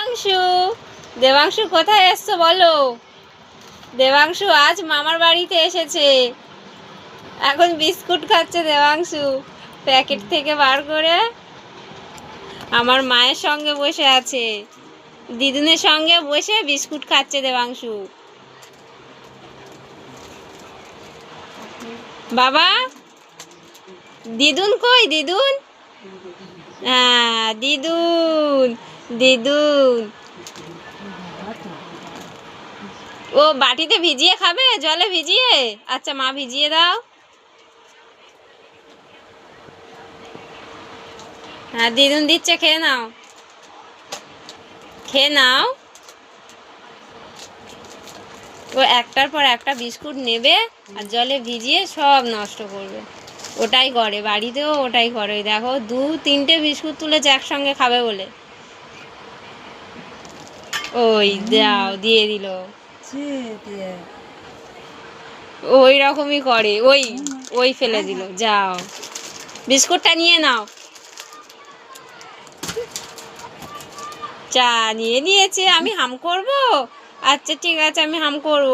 দেবাংশু, দেবাংশু কোথায় এসছো বলো? দেবাংশু আজ মামার বাড়িতে এসেছে। এখন বিস্কুট খাচ্ছে দেবাংশু, প্যাকেট থেকে বার করে। আমার মায়ের সঙ্গে বসে আছে, দিদুনের সঙ্গে বসে বিস্কুট খাচ্ছে দেবাংশু। বাবা, দিদুন কই? দিদুন, হ্যাঁ দিদুন, দিদুন। ও বাটিতে ভিজিয়ে খাবে, জলে ভিজিয়ে? আচ্ছা মা ভিজিয়ে দাও। হ্যাঁ দিদুন দিচ্ছে, খেয়ে নাও, খেয়ে নাও। ও একটার পর একটা বিস্কুট নেবে আর জলে ভিজিয়ে সব নষ্ট করবে। ওটাই করে, বাড়িতেও ওটাই করে। দেখো 2-3টে বিস্কুট তুলেছে একসঙ্গে খাবে বলে। ওই দাও, দিয়ে দিল। ওই রকমই করে, ওই ওই ফেলে দিল। যাও, বিস্কুটটা নিয়ে নাও। চা নিয়ে নিয়েছে, আমি হাম করব? আচ্ছা ঠিক আছে, আমি হাম করব।